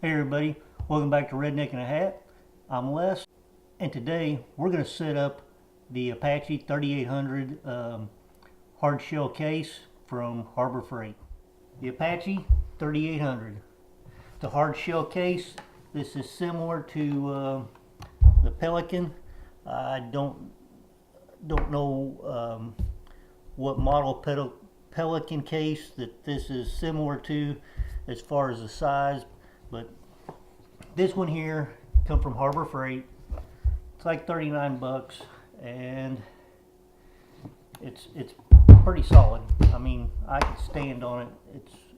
Hey everybody, welcome back to Redneck in a Hat. I'm Les, and today we're going to set up the Apache 3800 hard shell case from Harbor Freight. The Apache 3800. The hard shell case. This is similar to the Pelican. I don't know what model Pelican case that this is similar to as far as the size, but this one here come from Harbor Freight. It's like 39 bucks, and it's pretty solid. I mean, I could stand on it.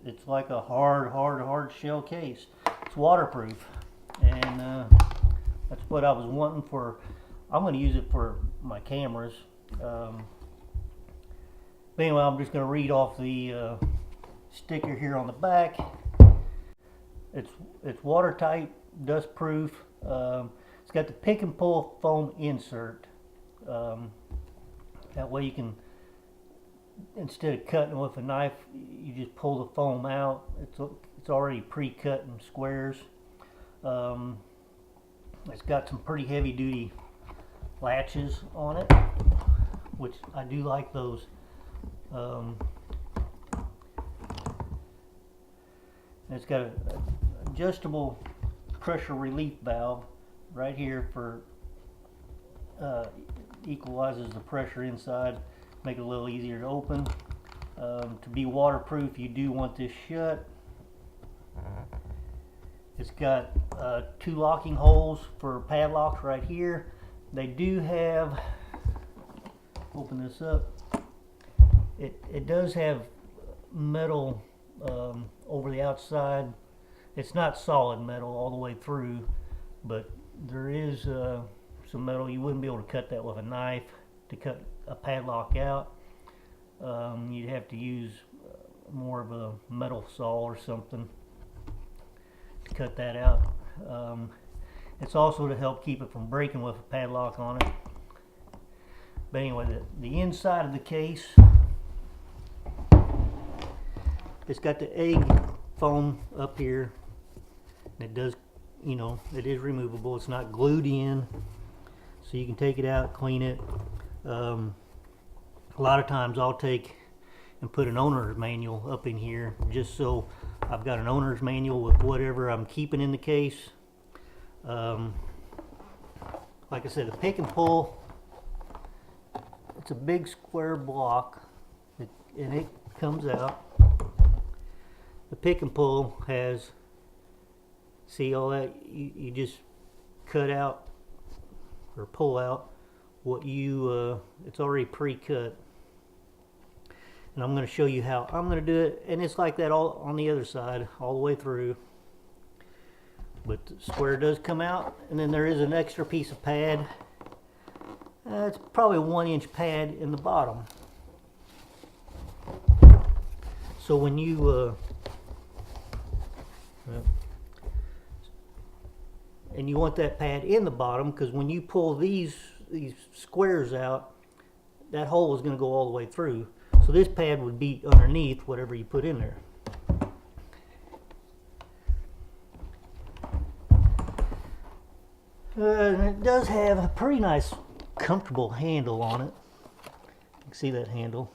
It's like a hard shell case. It's waterproof, and that's what I was wanting for. I'm going to use it for my cameras. But anyway, I'm just going to read off the sticker here on the back. It's watertight, dust proof. It's got the pick and pull foam insert. That way you can, instead of cutting with a knife, you just pull the foam out. It's already pre-cut in squares. It's got some pretty heavy duty latches on it, which I do like those. It's got an adjustable pressure relief valve right here for equalizes the pressure inside, make it a little easier to open. To be waterproof, you do want this shut. It's got 2 locking holes for padlocks right here. They do have, open this up, it does have metal over the outside. It's not solid metal all the way through, but there is some metal. You wouldn't be able to cut that with a knife to cut a padlock out. You'd have to use more of a metal saw or something to cut that out. It's also to help keep it from breaking with a padlock on it. But anyway, the inside of the case, it's got the egg foam up here. It does, it is removable. It's not glued in, so you can take it out, clean it. A lot of times I'll take and put an owner's manual up in here, just so I've got an owner's manual with whatever I'm keeping in the case. Like I said, the pick and pull, it's a big square block, and it comes out. The pick and pull has, see all that, you just cut out or pull out what you, it's already pre-cut. And I'm going to show you how I'm going to do it, and it's like that all on the other side, all the way through. But the square does come out, and then there is an extra piece of pad. It's probably a 1-inch pad in the bottom. So when you and you want that pad in the bottom, because when you pull these squares out, that hole is going to go all the way through. So this pad would be underneath whatever you put in there. And it does have a pretty nice, comfortable handle on it. You can see that handle.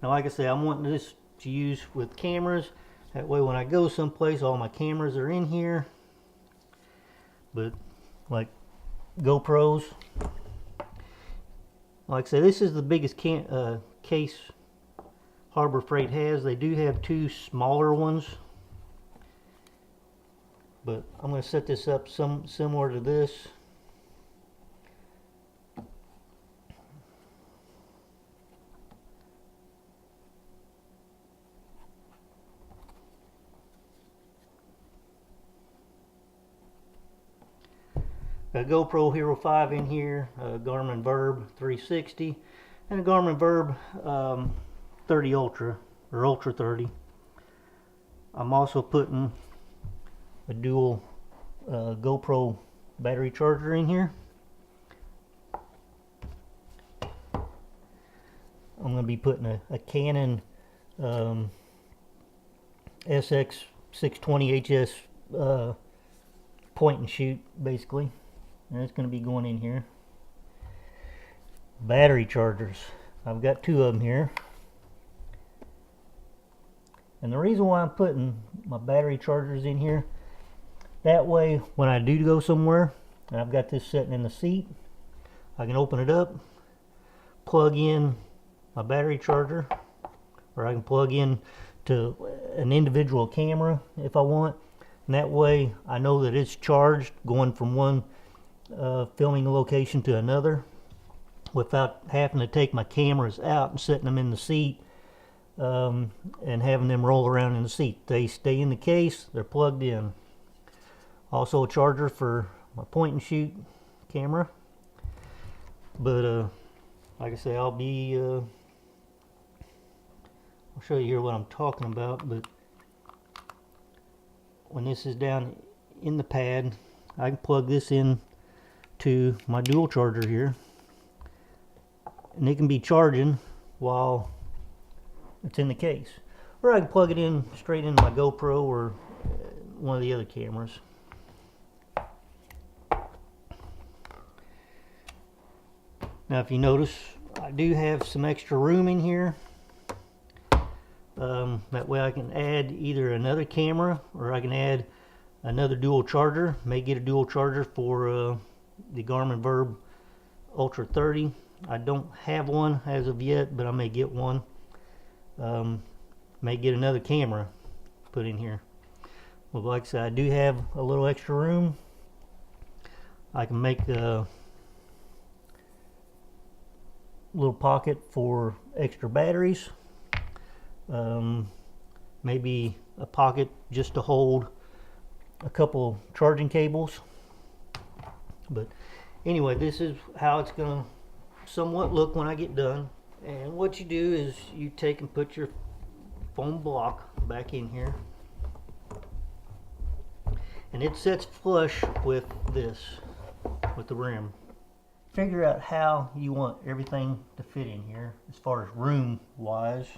Now, like I say, I'm wanting this to use with cameras. That way when I go someplace, all my cameras are in here. But like GoPros, like I say, this is the biggest case Harbor Freight has. They do have 2 smaller ones, but I'm going to set this up similar to this. A GoPro Hero 5 in here, a Garmin Verb 360, and a Garmin Verb 30 Ultra, or Ultra 30. I'm also putting a dual GoPro battery charger in here. I'm going to be putting a Canon SX620 HS point and shoot basically, and it's going to be going in here. Battery chargers, I've got 2 of them here, and the reason why I'm putting my battery chargers in here, that way when I do go somewhere and I've got this sitting in the seat, I can open it up, plug in my battery charger, or I can plug in to an individual camera if I want, and that way I know that it's charged going from one filming location to another without having to take my cameras out and setting them in the seat and having them roll around in the seat. They stay in the case, they're plugged in. Also a charger for my point and shoot camera, but like I say, I'll show you here what I'm talking about. But when this is down in the pad, I can plug this in to my dual charger here, and it can be charging while it's in the case, or I can plug it in straight into my GoPro or one of the other cameras. Now if you notice, I do have some extra room in here. That way I can add either another camera, or I can add another dual charger. May get a dual charger for the Garmin Verb Ultra 30. I don't have one as of yet, but I may get one. May get another camera put in here. Well, like I said, I do have a little extra room. I can make a little pocket for extra batteries. Maybe a pocket just to hold a couple charging cables. But anyway, this is how it's going to somewhat look when I get done. And what you do is you take and put your foam block back in here, and it sits flush with this, with the rim. Figure out how you want everything to fit in here as far as room wise.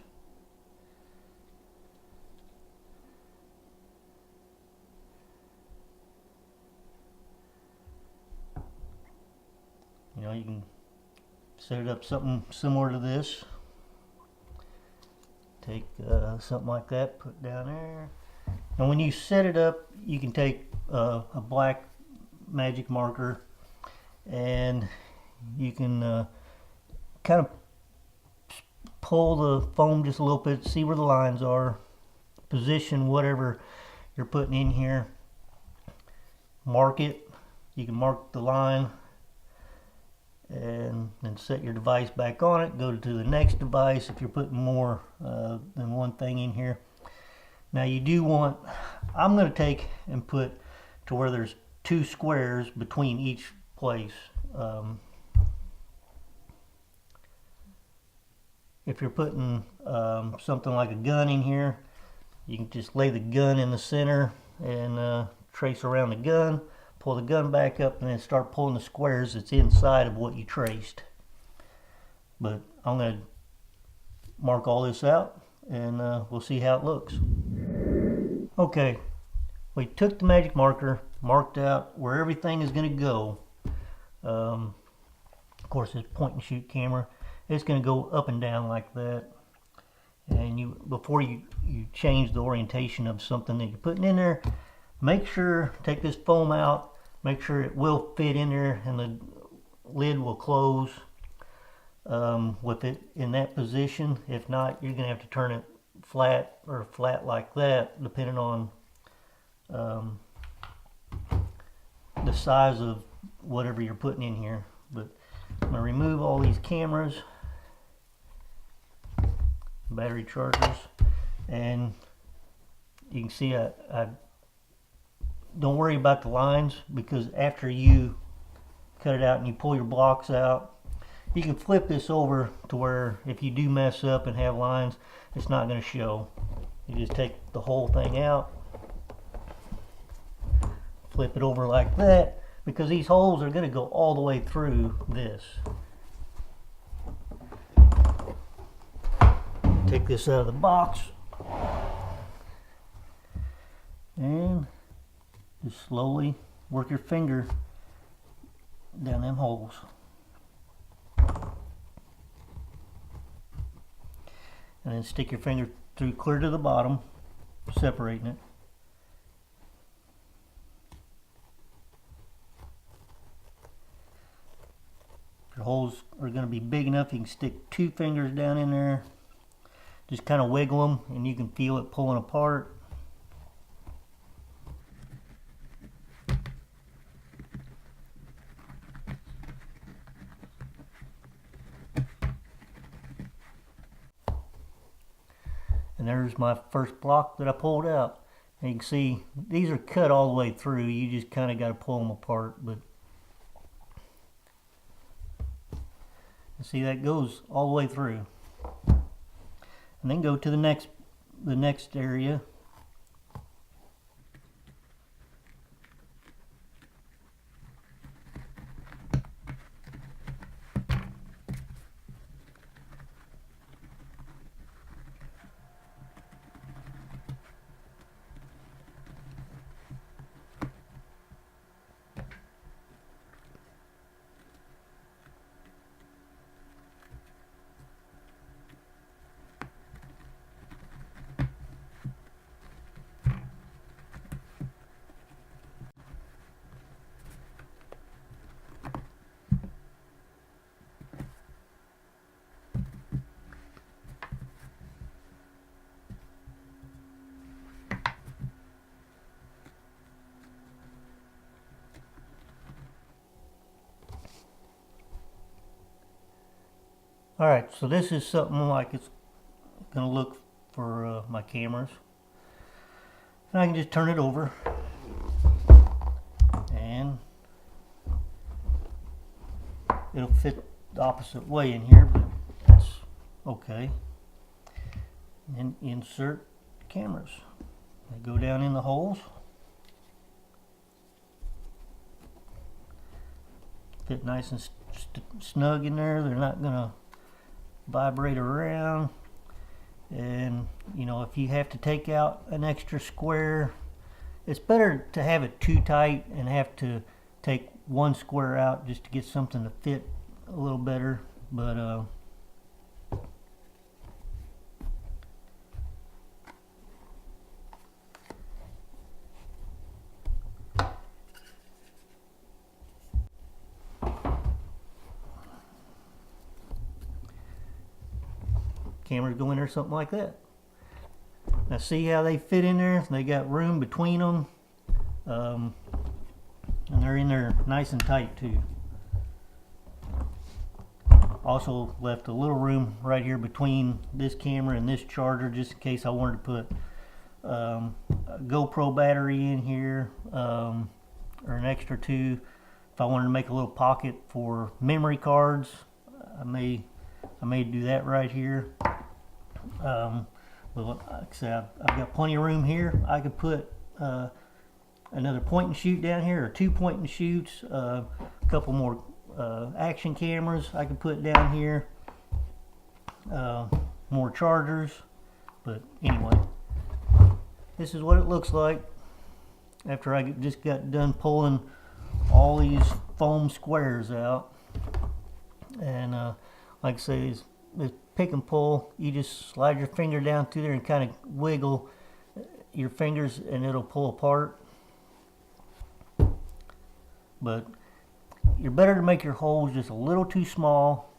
You know, you can set it up something similar to this. Take something like that, put it down there. And when you set it up, you can take a black magic marker, and you can kind of pull the foam just a little bit, see where the lines are, position whatever you're putting in here, mark it. You can mark the line, and then set your device back on it, go to the next device if you're putting more than one thing in here. Now you do want, I'm going to take and put to where there's 2 squares between each place. If you're putting something like a gun in here, you can just lay the gun in the center and trace around the gun, pull the gun back up, and then start pulling the squares that's inside of what you traced. But I'm going to mark all this out, and we'll see how it looks. Okay, we took the magic marker, marked out where everything is going to go. Of course, this point and shoot camera, it's going to go up and down like that. And before you change the orientation of something that you're putting in there, make sure, take this foam out, make sure it will fit in there and the lid will close with it in that position. If not, you're going to have to turn it flat or flat like that, depending on the size of whatever you're putting in here. But I'm going to remove all these cameras, battery chargers, and you can see I don't worry about the lines, because after you cut it out and you pull your blocks out, you can flip this over to where if you do mess up and have lines, it's not going to show. You just take the whole thing out, flip it over like that, because these holes are going to go all the way through this. Take this out of the box, and Just slowly work your finger down them holes. And then stick your finger through clear to the bottom, separating it. Your holes are going to be big enough you can stick 2 fingers down in there. Just kind of wiggle them and you can feel it pulling apart. And there's my first block that I pulled out. And you can see these are cut all the way through. You just kind of got to pull them apart. But see, that goes all the way through. And then go to the next area. Alright, so this is something like it's going to look for my cameras. And I can just turn it over. And it'll fit the opposite way in here, but that's okay. And insert cameras. They go down in the holes. Fit nice and snug in there. They're not going to vibrate around. And you know, if you have to take out an extra square, it's better to have it too tight and have to take one square out just to get something to fit a little better. But cameras go in there something like that. Now see how they fit in there? They got room between them, and they're in there nice and tight too. Also left a little room right here between this camera and this charger, just in case I wanted to put a GoPro battery in here, or an extra 2. If I wanted to make a little pocket for memory cards, I may do that right here. But like I said, I've got plenty of room here. I could put another point and shoot down here, or 2 point and shoots, a couple more action cameras I could put down here, more chargers. But anyway, this is what it looks like after I just got done pulling all these foam squares out. And like I say, this pick and pull, you just slide your finger down through there and kind of wiggle your fingers and it'll pull apart. But you're better to make your holes just a little too small,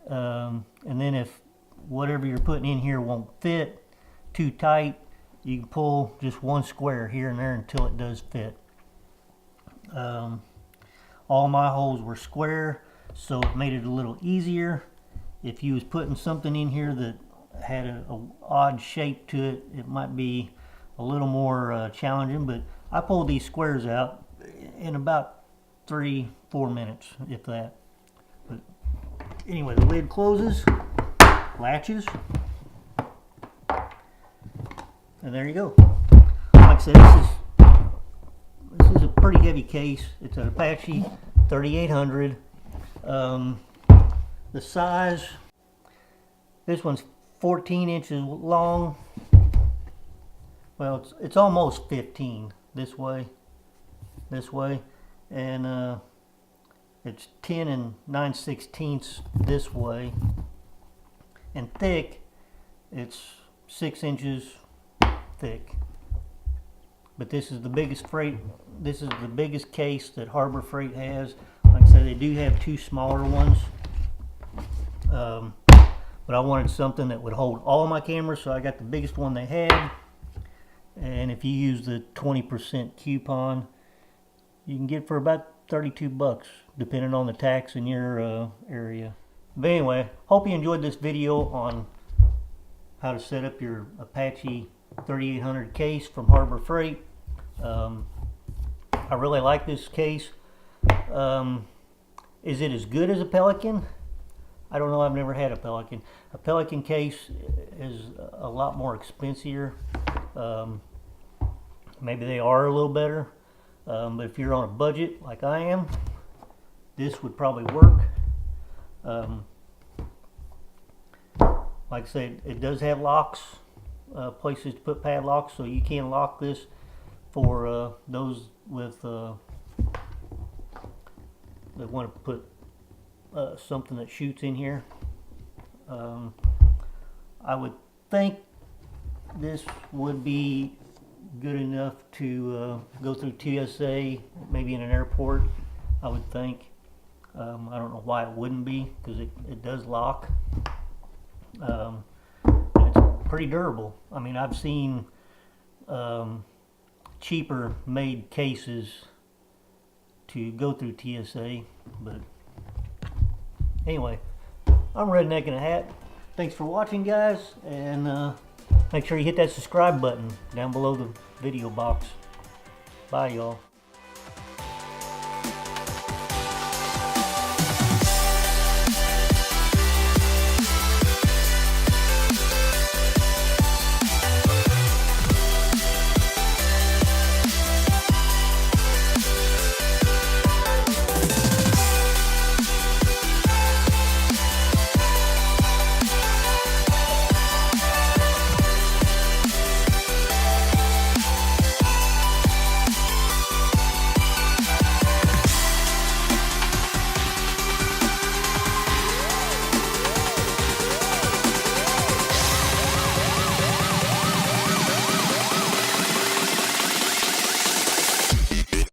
and then if whatever you're putting in here won't fit too tight, you can pull just one square here and there until it does fit. All my holes were square, so it made it a little easier. If you was putting something in here that had a odd shape to it, it might be a little more challenging. But I pulled these squares out in about 3-4 minutes, if that. But anyway, the lid closes, latches, and there you go. Like I said, this is a pretty heavy case. It's an Apache 3800. The size, this one's 14 inches long. Well, it's almost 15 this way. this way, and it's 10 9/16 this way, and thick it's 6 inches thick. But this is the biggest freight. This is the biggest case that Harbor Freight has. Like I said, they do have 2 smaller ones, but I wanted something that would hold all my cameras, so I got the biggest one they had. And if you use the 20% coupon, you can get it for about 32 bucks, depending on the tax in your area. But anyway, hope you enjoyed this video on how to set up your Apache 3800 case from Harbor Freight. I really like this case. Is it as good as a Pelican? I don't know, I've never had a Pelican. A Pelican case is a lot more expensive. Maybe they are a little better, but if you're on a budget like I am, this would probably work. Like I said, it does have locks, places to put padlocks, so you can lock this for those with that want to put something that shoots in here. I would think this would be good enough to go through TSA, maybe in an airport, I would think. I don't know why it wouldn't be, because it does lock. And it's pretty durable. I mean, I've seen cheaper made cases to go through TSA, but anyway, I'm Redneck in a Hat. Thanks for watching, guys, and make sure you hit that subscribe button down below the video box. Bye, y'all.